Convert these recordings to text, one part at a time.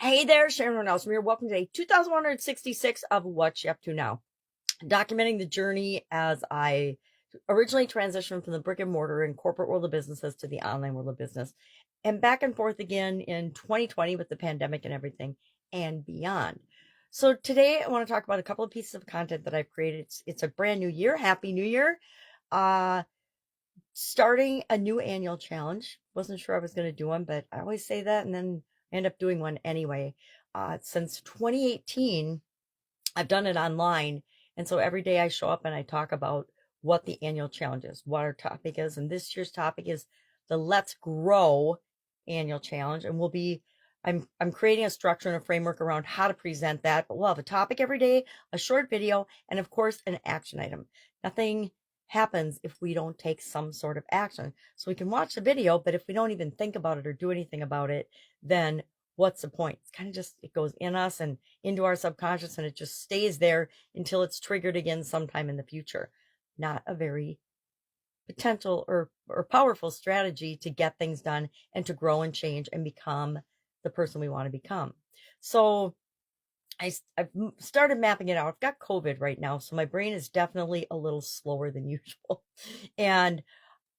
Hey there, Sharon Horne-Ellstrom here. Welcome to day 2166 of What You Up To Now. Documenting the journey as I originally transitioned from the brick and mortar and corporate world of businesses to the online world of business, and back and forth again in 2020 with the pandemic and everything and beyond. So today I want to talk about a couple of pieces of content that I've created. It's a brand new year. Happy New Year. Uh, Starting a new annual challenge. Wasn't sure I was going to do one, but I always say that and then end up doing one anyway. Since 2018, I've done it online. And so every day I show up and I talk about what the annual challenge is, what our topic is. And this year's topic is the Let's Grow annual challenge. And I'm creating a structure and a framework around how to present that, but we'll have a topic every day, a short video, and of course, an action item. Nothing happens if we don't take some sort of action. So we can watch the video, but if we don't even think about it or do anything about it, then what's the point? It's kind of just, it goes in us and into our subconscious and it just stays there until it's triggered again sometime in the future. Not a very potential or powerful strategy to get things done and to grow and change and become the person we want to become. So I've started mapping it out. I've got COVID right now, so my brain is definitely a little slower than usual. And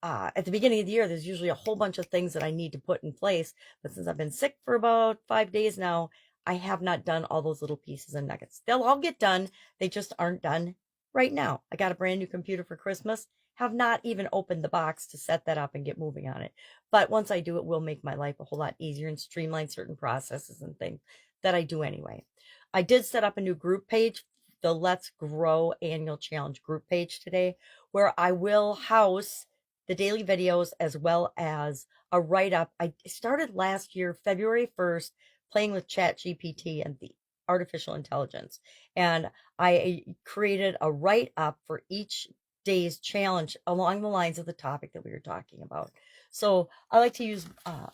at the beginning of the year, there's usually a whole bunch of things that I need to put in place. But since I've been sick for about 5 days now, I have not done all those little pieces and nuggets. They'll all get done. They just aren't done right now. I got a brand new computer for Christmas. Have not even opened the box to set that up and get moving on it. But once I do, it will make my life a whole lot easier and streamline certain processes and things that I do anyway. I did set up a new group page, the Let's Grow Annual Challenge group page today, where I will house the daily videos as well as a write-up. I started last year, February 1st, playing with ChatGPT and the artificial intelligence. And I created a write-up for each day's challenge along the lines of the topic that we were talking about. So I like to use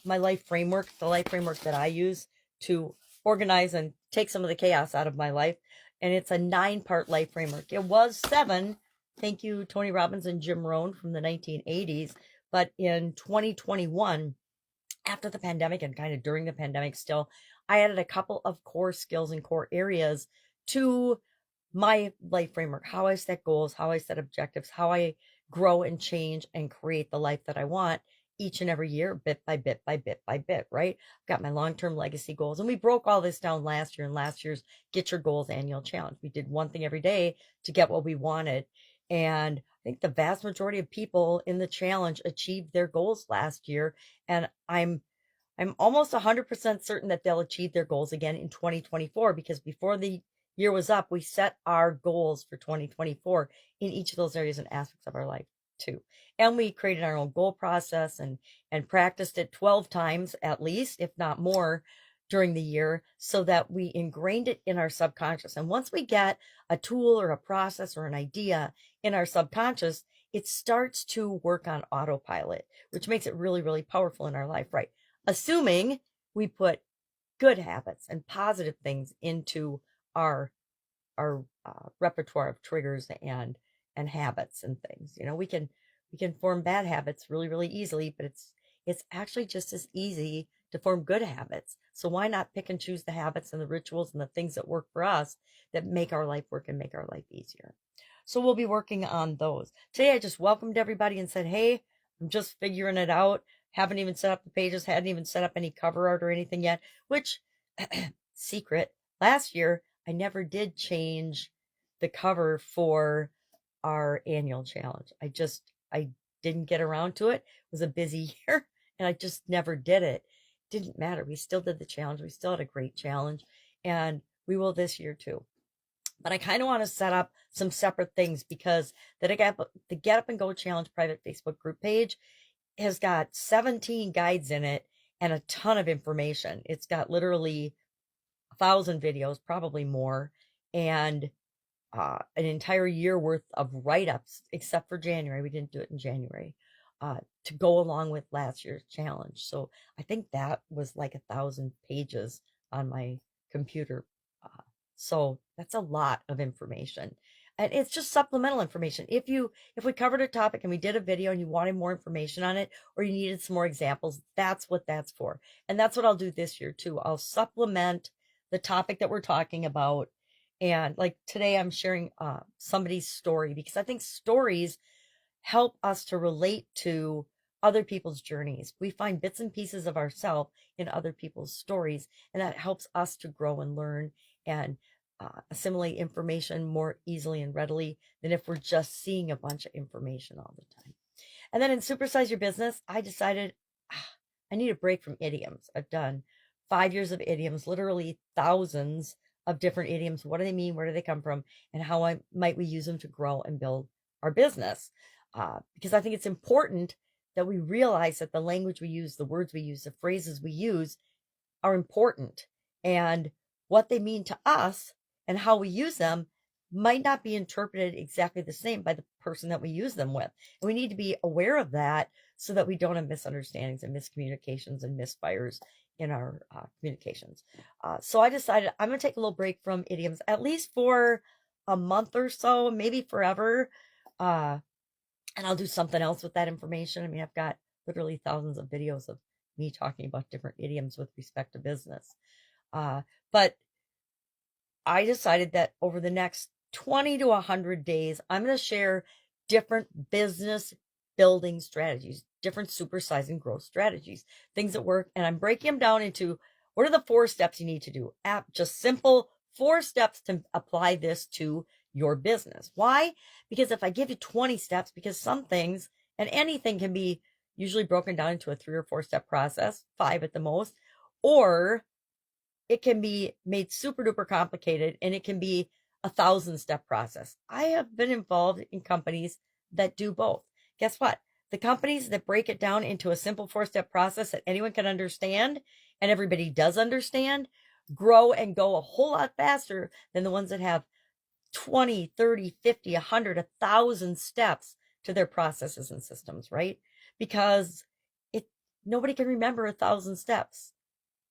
my life framework, the life framework that I use to organize and take some of the chaos out of my life. And it's a 9-part life framework. It was 7. Thank you, Tony Robbins and Jim Rohn from the 1980s. But in 2021, after the pandemic and kind of during the pandemic still, I added a couple of core skills and core areas to my life framework, how I set goals, how I set objectives, how I grow and change and create the life that I want each and every year, bit by bit by bit by bit, right? I've got my long-term legacy goals. And we broke all this down last year in last year's Get Your Goals annual challenge. We did one thing every day to get what we wanted. And I think the vast majority of people in the challenge achieved their goals last year. And I'm almost 100% certain that they'll achieve their goals again in 2024, because before the year was up, we set our goals for 2024 in each of those areas and aspects of our life too. And we created our own goal process and practiced it 12 times at least, if not more, during the year, so that we ingrained it in our subconscious. And once we get a tool or a process or an idea in our subconscious, it starts to work on autopilot, which makes it really, really powerful in our life, right? Assuming we put good habits and positive things into our repertoire of triggers and habits and things. You know, we can form bad habits really, really easily, but it's actually just as easy to form good habits. So why not pick and choose the habits and the rituals and the things that work for us that make our life work and make our life easier? So we'll be working on those. Today I just welcomed everybody and said, hey, I'm just figuring it out. Haven't even set up the pages, hadn't even set up any cover art or anything yet, which secret, last year I never did change the cover for our annual challenge. I didn't get around to it. It was a busy year and I just never did it. Didn't matter. We still did the challenge. We still had a great challenge, and we will this year too. But I kind of want to set up some separate things, because the Get Up and Go Challenge private Facebook group page has got 17 guides in it and a ton of information. It's got literally 1,000 videos, probably more, and an entire year worth of write-ups, except for January. We didn't do it in January, to go along with last year's challenge. So I think that was like 1,000 pages on my computer. So that's a lot of information. And it's just supplemental information. If we covered a topic and we did a video and you wanted more information on it, or you needed some more examples, that's what that's for. And that's what I'll do this year too. I'll supplement the topic that we're talking about. And like today I'm sharing somebody's story, because I think stories help us to relate to other people's journeys. We find bits and pieces of ourselves in other people's stories, and that helps us to grow and learn and assimilate information more easily and readily than if we're just seeing a bunch of information all the time. And then in Supersize Your Business, I decided I need a break from idioms. I've done 5 years of idioms, literally thousands of different idioms. What do they mean? Where do they come from? And how might we use them to grow and build our business? Because I think it's important that we realize that the language we use, the words we use, the phrases we use are important, and what they mean to us and how we use them might not be interpreted exactly the same by the person that we use them with. And we need to be aware of that so that we don't have misunderstandings and miscommunications and misfires in our communications. So I decided I'm going to take a little break from idioms, at least for a month or so, maybe forever. And I'll do something else with that information. I mean, I've got literally thousands of videos of me talking about different idioms with respect to business. But I decided that over the next 20 to 100 days, I'm going to share different business building strategies, different supersizing growth strategies, things that work. And I'm breaking them down into what are the 4 steps you need to do. Just simple 4 steps to apply this to your business. Why? Because if I give you 20 steps, because some things and anything can be usually broken down into a 3 or 4 step process, 5 at the most, or it can be made super duper complicated and it can be a 1,000-step process. I have been involved in companies that do both. Guess what? The companies that break it down into a simple 4-step process that anyone can understand and everybody does understand grow and go a whole lot faster than the ones that have 20, 30, 50, 100, 1,000 steps to their processes and systems, right? Because nobody can remember 1,000 steps.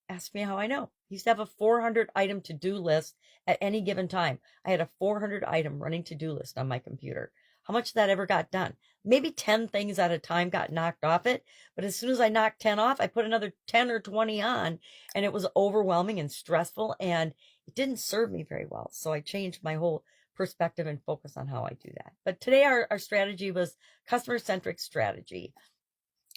Ask me how I know. I used to have a 400 item to-do list at any given time. I had a 400 item running to-do list on my computer. How much of that ever got done? Maybe 10 things at a time got knocked off it. But as soon as I knocked 10 off, I put another 10 or 20 on, and it was overwhelming and stressful, and it didn't serve me very well. So I changed my whole perspective and focus on how I do that. But today our strategy was customer-centric strategy,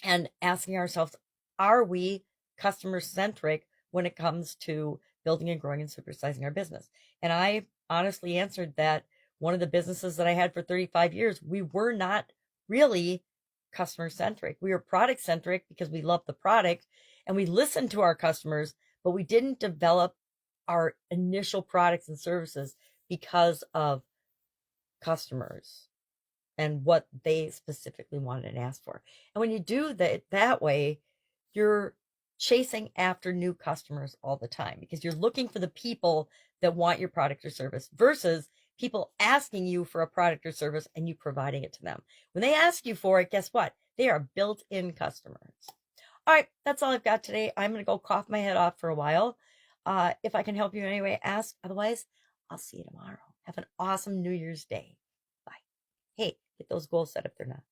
and asking ourselves, are we customer-centric when it comes to building and growing and supersizing our business? And I honestly answered that one of the businesses that I had for 35 years, we were not really customer-centric. We were product-centric because we loved the product and we listened to our customers, but we didn't develop our initial products and services because of customers and what they specifically wanted and asked for. And when you do that way, you're chasing after new customers all the time because you're looking for the people that want your product or service versus people asking you for a product or service and you providing it to them. When they ask you for it, guess what? They are built-in customers. All right, that's all I've got today. I'm going to go cough my head off for a while. If I can help you in any way, ask. Otherwise, I'll see you tomorrow. Have an awesome New Year's Day. Bye. Hey, get those goals set if they're not.